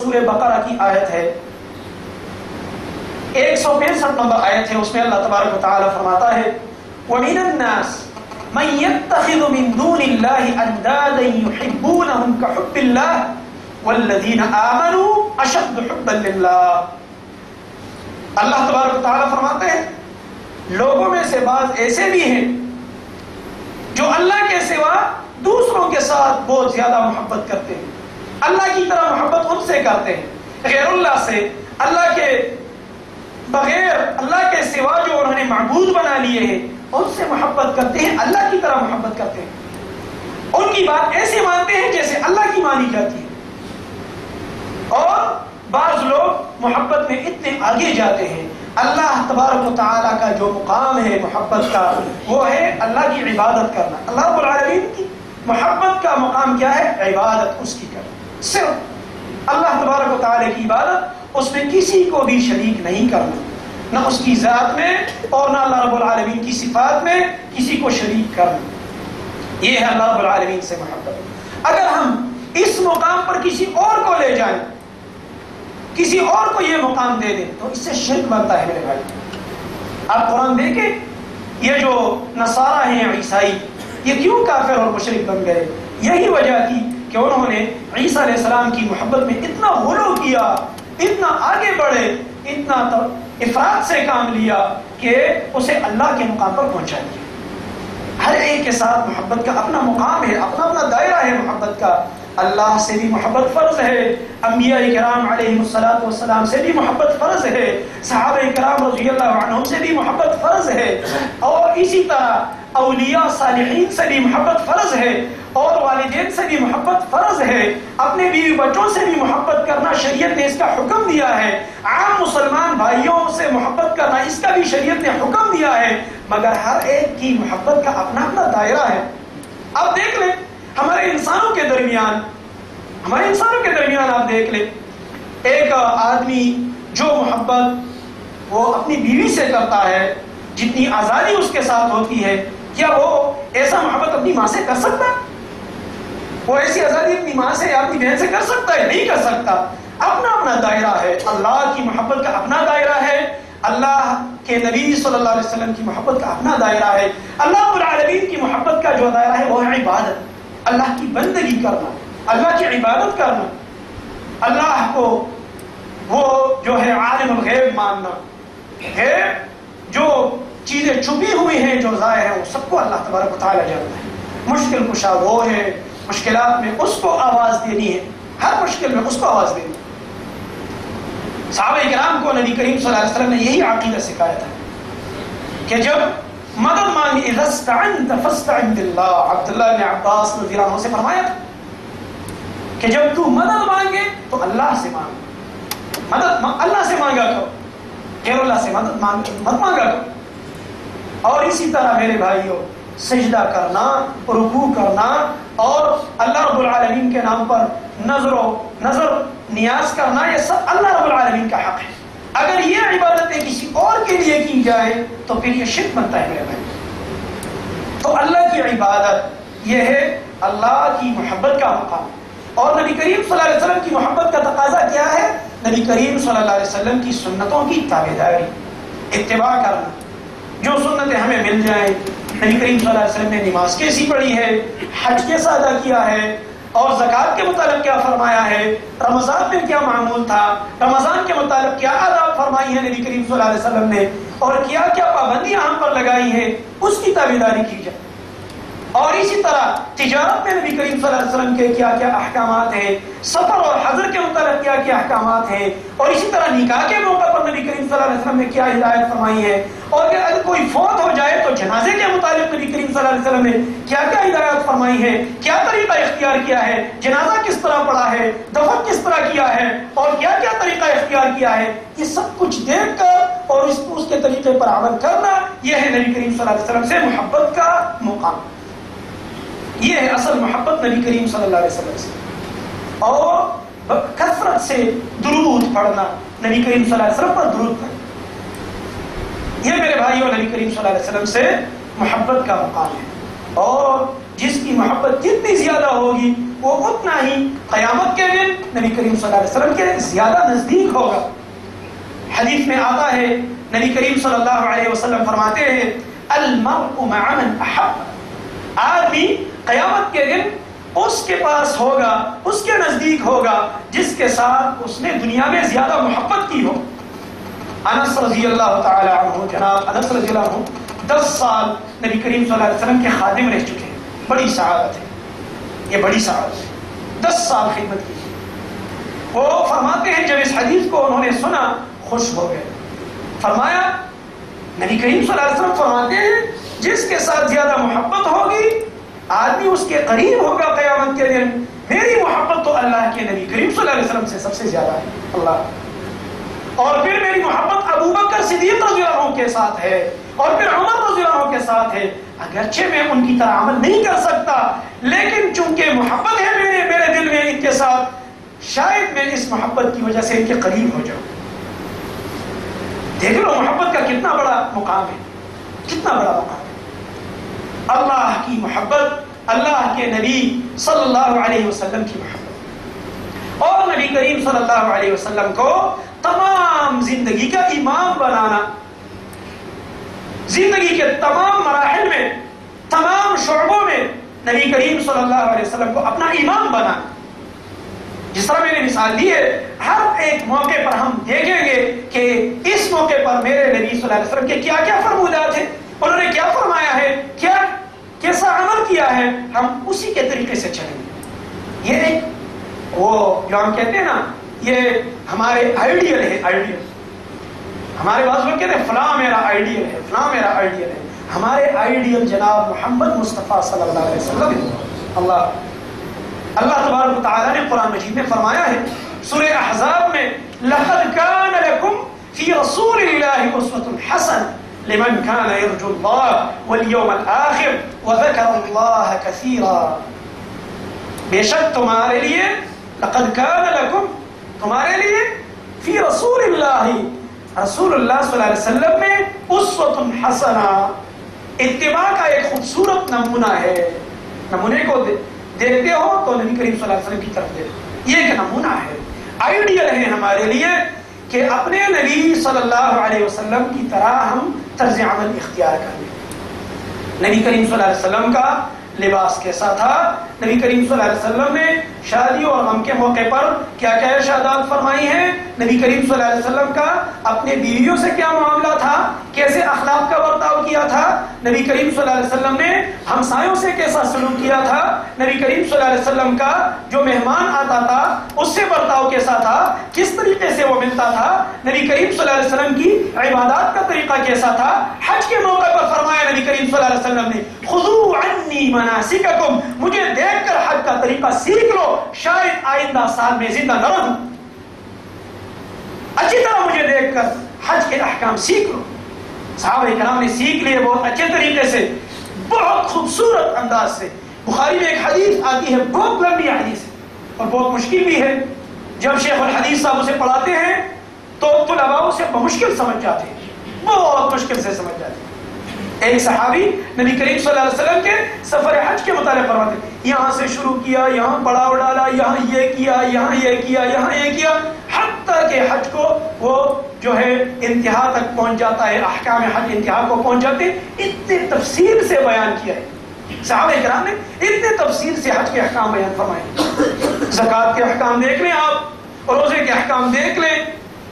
سورہ بقرہ کی آیت ہے 165 نمبر آیت ہے، اس میں اللہ تبارک و تعالی فرماتا ہے وَمِنَ النَّاسِ مَن يَتَّخِذُ مِن دُونِ اللَّهِ أَندَادًا يُحِبُّونَهُمْ كَحُبِّ اللَّهِ وَالَّذِينَ آمَنُوا أَشَدُّ حُبًّا لِلَّهِ۔ اللہ تبارک و تعالی فرماتے ہیں لوگوں میں سے بعض ایسے بھی ہیں جو اللہ کے سوا دوسروں کے ساتھ بہت زیادہ محبت کرتے ہیں، اللہ کی طرح محبت ان سے کرتے ہیں، غیر اللہ سے، اللہ کے بغیر، اللہ کے سوا جو انہوں نے معبود بنا لیے ہیں ان سے محبت کرتے ہیں، اللہ کی طرح محبت کرتے ہیں، ان کی بات ایسے مانتے ہیں جیسے اللہ کی مانی جاتی ہے۔ اور بعض لوگ محبت میں اتنے آگے جاتے ہیں، اللہ تبارک و تعالیٰ کا جو مقام ہے محبت کا وہ ہے اللہ کی عبادت کرنا۔ اللہ رب العالمین کی محبت کا مقام کیا ہے؟ عبادت اس کی کرنا، صرف اللہ تبارک و تعالیٰ کی عبادت، اس میں کسی کو بھی شریک نہیں کرنا، نہ اس کی ذات میں اور نہ اللہ رب العالمین کی صفات میں کسی کو شریک کرنا۔ یہ ہے اللہ رب العالمین سے محبت۔ اگر ہم اس مقام پر کسی اور کو لے جائیں، کسی اور کو یہ مقام دے دیں تو اس سے شرک بنتا ہے میرے بھائی۔ آپ قرآن دیکھیں، یہ جو نصارہ ہیں عیسائی، یہ کیوں کافر اور مشرک بن گئے؟ یہی وجہ تھی کہ انہوں نے عیسیٰ علیہ السلام کی محبت میں اتنا غلو کیا، اتنا آگے بڑھے، اتنا افراط سے کام لیا کہ اسے اللہ کے مقام پر پہنچا دیا۔ ہر ایک کے ساتھ محبت کا اپنا مقام ہے، اپنا اپنا دائرہ ہے محبت کا۔ اللہ سے بھی محبت فرض ہے، انبیاء کرام علیہ السلام سے بھی محبت فرض ہے، صحابہ کرام رضی اللہ عنہم سے بھی محبت فرض ہے، اور اسی طرح اولیاء صالحین سے بھی محبت فرض ہے، اور والدین سے بھی محبت فرض ہے، اپنے بیوی بچوں سے بھی محبت کرنا شریعت نے اس کا حکم دیا ہے، عام مسلمان بھائیوں سے محبت کرنا اس کا بھی شریعت نے حکم دیا ہے، مگر ہر ایک کی محبت کا اپنا اپنا دائرہ ہے۔ اب دیکھ لیں ہمارے انسانوں کے درمیان آپ دیکھ لیں، ایک آدمی جو محبت وہ اپنی بیوی سے کرتا ہے، جتنی آزادی اس کے ساتھ ہوتی ہے، کیا وہ ایسا محبت اپنی ماں سے کر سکتا ہے؟ وہ ایسی آزادی اپنی ماں سے یا اپنی بہن سے کر سکتا ہے؟ نہیں کر سکتا۔ اپنا اپنا دائرہ ہے، اللہ کی محبت کا اپنا دائرہ ہے، اللہ کے نبی صلی اللہ علیہ وسلم کی محبت کا اپنا دائرہ ہے، اللہ رب العالمین کی محبت کا جو دائرہ ہے وہ ہے عبادت، اللہ کی بندگی کرنا، اللہ کی عبادت کرنا، اللہ کو وہ جو ہے عالم الغیب ماننا ہے، جو چیزیں چھپی ہوئی ہیں جو ظاہر ہیں وہ سب کو اللہ تبارک و تعالیٰ جانتا ہے۔ مشکل کشا وہ ہے، مشکلات میں اس کو آواز دینی ہے، ہر مشکل میں اس کو آواز دینی ہے۔ صحابہ کرام کو نبی کریم صلی اللہ علیہ وسلم نے یہی عقیدہ سکھایا تھا کہ جب مدد مانگی اذا استعنت فاستعن باللہ، عبداللہ بن عباس رضی اللہ عنہ سے فرمایا تھا کہ جب تو مدد مانگے تو اللہ سے مانگ، مدد اللہ سے مانگا کرو، غیر اللہ سے مدد مت مانگا کرو۔ اور اسی طرح میرے بھائیوں سجدہ کرنا، رکوع کرنا اور اللہ رب العالمین کے نام پر نظر نیاز کرنا، یہ سب اللہ رب العالمین کا حق ہے۔ اگر یہ عبادتیں کسی اور کے لیے کی جائے تو پھر یہ شرک بنتا ہے میرے بھائی۔ تو اللہ کی عبادت یہ ہے اللہ کی محبت کا مقام، اور نبی کریم صلی اللہ علیہ وسلم کی محبت کا تقاضا کیا ہے؟ نبی کریم صلی اللہ علیہ وسلم کی سنتوں کی تابعداری، اتباع کرنا، جو سنتیں ہمیں مل جائیں۔ نبی کریم صلی اللہ علیہ وسلم نے نماز کیسی پڑھی ہے، حج کیسا ادا کیا ہے، اور زکوٰۃ کے متعلق کیا فرمایا ہے، رمضان میں کیا معمول تھا، رمضان کے متعلق کیا آداب فرمائی ہے نبی کریم صلی اللہ علیہ وسلم نے، اور کیا کیا پابندیاں ہم پر لگائی ہیں، اس کی تابعداری کی جائے۔ اور اسی طرح تجارت میں نبی کریم صلی اللہ علیہ وسلم کے کیا کیا احکامات ہیں، سفر اور حضر کے متعلق کیا کیا احکامات ہیں، اور اسی طرح نکاح کے موقع پر نبی کریم صلی اللہ علیہ وسلم نے کیا ہدایت فرمائی ہے، اور اگر کوئی فوت ہو جائے تو جنازے کے متعلق نبی کریم صلی اللہ علیہ وسلم نے کیا کیا ہدایت فرمائی ہے، کیا طریقہ اختیار کیا ہے، جنازہ کس طرح پڑھا ہے، دفن کس طرح کیا ہے، اور کیا کیا طریقہ اختیار کیا ہے، یہ سب کچھ دیکھ کر اور اس کے طریقے پر عمل کرنا، یہ ہے نبی کریم صلی اللہ علیہ وسلم سے محبت کا مقام۔ یہ ہے اصل محبت نبی کریم صلی اللہ علیہ وسلم سے۔ اور کثرت سے درود پڑھنا، نبی کریم صلی اللہ علیہ وسلم پر درود پڑھنا، یہ میرے بھائیوں نبی کریم صلی اللہ علیہ وسلم سے محبت کا مقام ہے۔ اور جس کی محبت جتنی زیادہ ہوگی وہ اتنا ہی قیامت کے دن نبی کریم صلی اللہ علیہ وسلم کے زیادہ نزدیک ہوگا۔ حدیث میں آتا ہے، نبی کریم صلی اللہ علیہ وسلم فرماتے ہیں المرء مع من احب، آدمی قیامت کے دن اس کے پاس ہوگا، اس کے نزدیک ہوگا جس کے ساتھ اس نے دنیا میں زیادہ محبت کی ہو۔ انس رضی اللہ تعالی عنہ، جناب انس رضی اللہ عنہ 10 سال نبی کریم صلی اللہ علیہ وسلم کے خادم رہ چکے ہیں، بڑی سعادت ہے، یہ بڑی سعادت ہے، 10 سال خدمت کی۔ وہ فرماتے ہیں جب اس حدیث کو انہوں نے سنا خوش ہو گئے، فرمایا نبی کریم صلی اللہ علیہ وسلم فرماتے ہیں جس کے ساتھ زیادہ محبت ہوگی آدمی اس کے قریب ہوگا قیامت کے دن۔ میری محبت تو اللہ کے نبی کریم صلی اللہ علیہ وسلم سے سب سے زیادہ ہے، اللہ، اور پھر میری محبت ابو بکر صدیق رضی اللہ عنہ کے ساتھ ہے، اور پھر عمر رضی اللہ عنہ کے ساتھ ہے۔ اگرچہ میں ان کی طرح عمل نہیں کر سکتا، لیکن چونکہ محبت ہے میرے دل میں ان کے ساتھ، شاید میں اس محبت کی وجہ سے ان کے قریب ہو جاؤں۔ دیکھ لو محبت کا کتنا بڑا مقام ہے، کتنا بڑا مقام ہے۔ اللہ کی محبت، اللہ کے نبی صلی اللہ علیہ وسلم کی محبت، اور نبی کریم صلی اللہ علیہ وسلم کو تمام زندگی کا امام بنانا، زندگی کے تمام مراحل میں، تمام شعبوں میں نبی کریم صلی اللہ علیہ وسلم کو اپنا امام بنانا۔ جس طرح میں نے مثال دی ہے، ہر ایک موقع پر ہم دیکھیں گے کہ اس موقع پر میرے نبی صلی اللہ علیہ وسلم کے کیا کیا فرمودات ہیں، انہوں نے کیا فرمایا ہے، کیسا عمل کیا ہے، ہم اسی کے طریقے سے چلیں گے۔ یہ ایک وہ جو ہم کہتے ہیں نا، یہ ہمارے آئیڈیل ہے، آئیڈیل۔ ہمارے بعض لوگ کہتے ہیں فلاں میرا آئیڈیل ہے، فلاں میرا آئیڈیل ہے۔ ہمارے آئیڈیل جناب محمد مصطفیٰ صلی اللہ علیہ وسلم۔ اللہ تبارک و تعالیٰ نے قرآن مجید میں فرمایا ہے سورہ احزاب میں، لَقَدْ كَانَ لَكُمْ فِي رَسُولِ اللَّهِ أُسْوَةٌ حَسَنَةٌ لِمَنْ كَانَ يَرْجُو اللَّهَ وَالْيَوْمَ الْآخِرَ وَذَكَرَ اللَّهَ كَثِيرًا۔ بے شک تمہارے لیے، لَقَدْ كَانَ لَكُمْ، تمہارے لیے، فی رسول اللہ، رسول اللہ صلی اللہ علیہ وسلم میں اسوۃ حسنہ، اتباع کا ایک خوبصورت نمونہ ہے۔ نمونے کو دیکھتے ہو تو نبی کریم صلی اللہ علیہ وسلم کی طرف دیکھو، یہ ایک نمونہ ہے، آئیڈیل ہے ہمارے لیے کہ اپنے نبی صلی اللہ علیہ وسلم کی طرح ہم طرز عمل اختیار کریں۔ نبی کریم صلی اللہ علیہ وسلم کا لباس کیسا تھا، نبی کریم صلی اللہ علیہ وسلم نے شادی اور غم کے موقع پر کیا کیا ارشادات فرمائی ہیں، نبی کریم صلی اللہ علیہ وسلم کا اپنے بیویوں سے کیا معاملہ تھا، کیسے اخلاق کا برتاؤ کیا تھا، نبی کریم صلی اللہ علیہ وسلم نے ہمسایوں سے کیسا سلوک کیا تھا، نبی کریم صلی اللہ علیہ وسلم کا جو مہمان آتا تھا اس سے برتاؤ کیسا تھا، کس طریقے سے وہ ملتا تھا، نبی کریم صلی اللہ علیہ وسلم کی عبادات کا طریقہ کیسا تھا۔ حج کے موقع پر فرمایا نبی کریم صلی اللہ علیہ وسلم نے، خذوا عنی مناسککم، مجھے دیکھ کر حج کا طریقہ سیکھ لو، شاید آئندہ سال میں زندہ نہ رہوں، اچھی طرح مجھے دیکھ کر حج کے احکام سیکھ لو۔ صحابہ کرام نے سیکھ لیے بہت اچھے طریقے سے، بہت خوبصورت انداز سے۔ بخاری میں ایک حدیث آتی ہے، بہت لمبی حدیث ہے اور بہت مشکل بھی ہے، جب شیخ الحدیث صاحب اسے پڑھاتے ہیں تو طلباء اسے بمشکل سمجھ جاتے ہیں، بہت مشکل سے سمجھ جاتے ہیں۔ ایک صحابی نبی کریم صلی اللہ علیہ وسلم کے سفر حج کے متعلق فرماتے ہیں، یہاں سے شروع کیا، یہاں پڑاؤ ڈالا، یہاں یہ کیا، یہاں یہ کیا، یہاں یہ کیا، حتیٰ کہ حج کو وہ جو ہے انتہا تک پہنچ جاتا ہے، احکام حج انتہا کو پہنچ جاتے ہیں۔ اتنے تفصیل سے بیان کیا ہے صحابہ کرام نے، اتنے تفصیل سے حج کے احکام بیان فرمائے۔ زکوٰۃ کے احکام دیکھ لیں آپ، اور روزے کے احکام دیکھ لیں،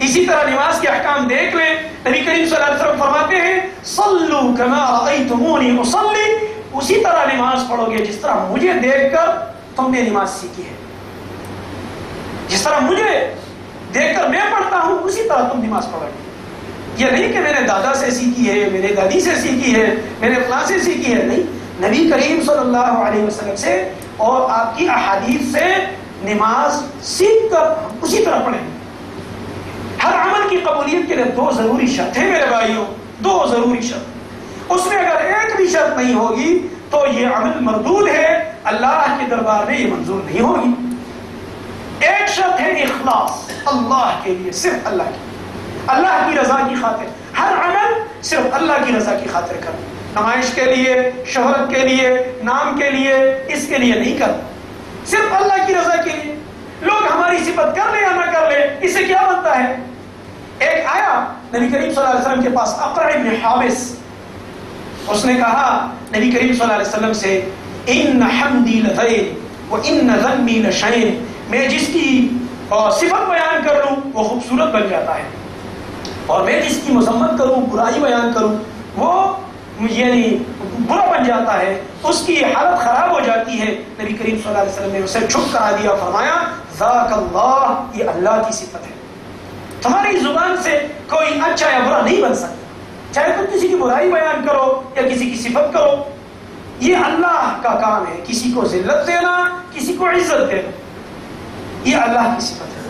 اسی طرح نماز کے احکام دیکھ لیں۔ نبی کریم صلی اللہ علیہ وسلم فرماتے ہیں، صلو کما رأیتمونی اصلی، اسی طرح نماز پڑھو گے جس طرح مجھے دیکھ کر تم نے نماز سیکھی ہے، جس طرح مجھے دیکھ کر میں پڑھتا ہوں اسی طرح تم نماز پڑھو گے۔ یہ نہیں کہ میں نے دادا سے سیکھی ہے، میرے دادی سے سیکھی ہے، میرے فلاں سے سیکھی ہے، نہیں، نبی کریم صلی اللہ علیہ وسلم سے اور آپ کی احادیث سے نماز سیکھ کر اسی طرح پڑھیں۔ ہر عمل کی قبولیت کے لیے 2 ضروری شرط ہیں میرے بھائیوں، 2 ضروری شرط، اس میں اگر ایک بھی شرط نہیں ہوگی تو یہ عمل مردود ہے، اللہ کے دربار میں یہ منظور نہیں ہوگی۔ ایک شرط ہے اخلاص، اللہ کے لیے، صرف اللہ کی رضا کی خاطر، ہر عمل صرف اللہ کی رضا کی خاطر کرنا، نمائش کے لیے، شہرت کے لیے، نام کے لیے، اس کے لیے نہیں کرنا، صرف اللہ کی رضا کے لیے. لوگ ہماری صفت کر لیں یا نہ کر لیں، اس سے کیا بنتا ہے؟ ایک آیا نبی کریم صلی اللہ علیہ وسلم کے پاس اقرع ابن حابس، اس نے کہا نبی کریم صلی اللہ علیہ وسلم سے ان حمدی لذین وان ذمی لشین، میں جس کی صفت بیان کر لوں وہ خوبصورت بن جاتا ہے، اور میں جس کی مذمت کروں، برائی بیان کروں، وہ یعنی برا بن جاتا ہے، اس کی حالت خراب ہو جاتی ہے. نبی کریم صلی اللہ علیہ وسلم نے اسے چپ کرا دیا، فرمایا ذاک اللہ، یہ اللہ کی صفت ہے. تمہاری زبان سے کوئی اچھا یا برا نہیں بن سکتا، چاہے تم کسی کی برائی بیان کرو یا کسی کی صفت کرو، یہ اللہ کا کام ہے. کسی کو ذلت دینا، کسی کو عزت دینا، یہ اللہ کی صفت ہے.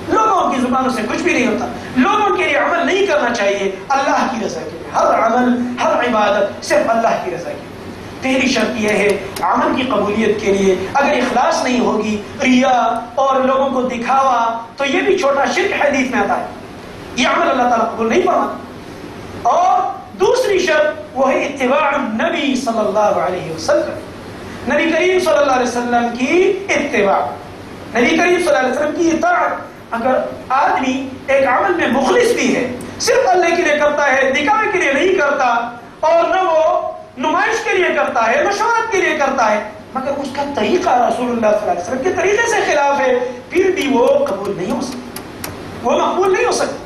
لوگوں کی زبانوں سے کچھ بھی نہیں ہوتا. لوگوں کے لیے عمل نہیں کرنا چاہیے، اللہ کی رضا کے لیے. ہر عمل، ہر عبادت صرف اللہ کی رضا کے لیے. پہلی شرط یہ ہے عمل کی قبولیت کے لیے اگر اخلاص نہیں ہوگی، ریا اور لوگوں کو دکھاوا، تو یہ بھی چھوٹا شرک حدیث میں آتا ہے، یہ عمل اللہ تعالیٰ قبول نہیں فرماتا. اور دوسری شرط وہ ہے اتباع النبی صلی اللہ علیہ وسلم، نبی کریم صلی اللہ علیہ وسلم کی اتباع، نبی کریم صلی اللہ علیہ وسلم کی اطاعت. اگر آدمی ایک عمل میں مخلص بھی ہے، صرف اللہ کے لیے کرتا ہے، دکھاوے کے لیے نہیں کرتا، اور نہ وہ نمائش کے لیے کرتا ہے، نہ شہرت کے لیے کرتا ہے، مگر اس کا طریقہ رسول اللہ صلی اللہ علیہ وسلم کے طریقے سے خلاف ہے، پھر بھی وہ قبول نہیں ہو سکتا، وہ مقبول نہیں ہو سکتا.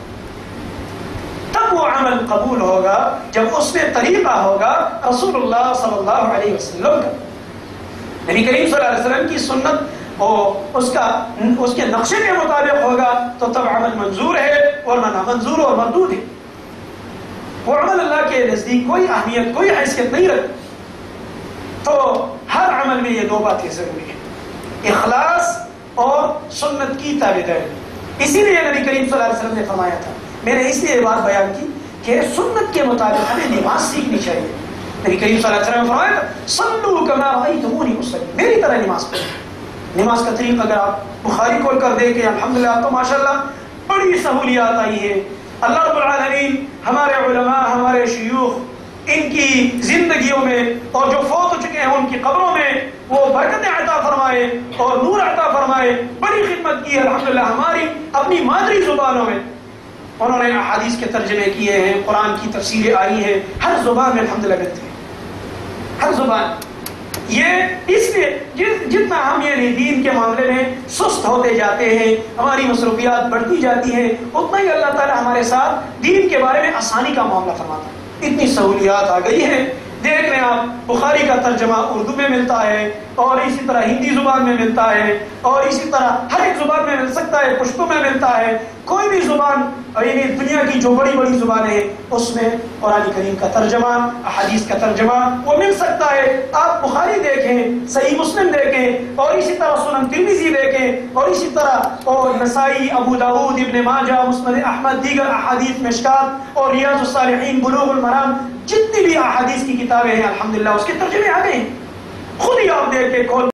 تب وہ عمل قبول ہوگا جب اس میں طریقہ ہوگا رسول اللہ صلی اللہ علیہ وسلم کا، نبی کریم صلی اللہ علیہ وسلم کی سنت اس کے نقشے کے مطابق ہوگا تو تب عمل منظور ہے، ورنہ نامنظور اور مردود ہے. وہ عمل اللہ کے نزدیک کوئی اہمیت، کوئی حیثیت نہیں رکھتا. تو ہر عمل میں یہ دو باتیں ضروری ہیں، اخلاص اور سنت کی تابعداری. اسی لیے نبی کریم صلی اللہ علیہ وسلم نے فرمایا تھا، میں نے اس لیے یہ بات بیان کی کہ سنت کے مطابق ہمیں نماز سیکھنی چاہیے. نبی کریم صلی اللہ علیہ وسلم نے فرمایا تھا صلوا کما رأیتمونی اصلی، میری طرح نماز پڑھیں. نماز کا طریقہ اگر آپ بخاری کھول کر دیکھیں الحمدللہ تو ماشاءاللہ بڑی سہولیات آئی ہے. اللہ رب العالمین ہمارے علماء، ہمارے شیوخ، ان کی زندگیوں میں اور جو فوت ہو چکے ہیں ان کی قبروں میں وہ برکتیں عطا فرمائے اور نور عطا فرمائے. بڑی خدمت کی ہے الحمدللہ ہماری اپنی مادری زبانوں میں. انہوں نے احادیث کے ترجمے کیے ہیں، قرآن کی تفسیریں آئی ہیں، ہر زبان میں الحمدللہ ملتے ہیں، ہر زبان. یہ اس لیے جتنا ہم یہ دین کے معاملے میں سست ہوتے جاتے ہیں، ہماری مصروفیات بڑھتی جاتی ہیں، اتنا ہی اللہ تعالیٰ ہمارے ساتھ دین کے بارے میں آسانی کا معاملہ فرماتا ہے. اتنی سہولیات آ گئی ہیں. دیکھ رہے ہیں آپ بخاری کا ترجمہ اردو میں ملتا ہے، اور اسی طرح ہندی زبان میں ملتا ہے، اور اسی طرح ہر ایک زبان میں مل سکتا ہے، پشتو میں ملتا ہے. کوئی بھی زبان یعنی دنیا کی جو بڑی بڑی زبانیں ہیں اس میں قرآن کریم کا ترجمہ، احادیث کا ترجمہ وہ مل سکتا ہے. آپ بخاری دیکھیں، صحیح مسلم دیکھیں، اور اسی طرح سنن ترمذی دیکھیں، اور اسی طرح اور نسائی، ابو داؤد، ابن ماجہ، مسند احمد، دیگر احادیث، مشکات اور ریاض الصالحین، بلوغ المرام، جتنی بھی احادیث کی کتابیں ہیں الحمدللہ اس کے ترجمے آ گئے ہیں. خود ہی آپ دیکھ کے کھول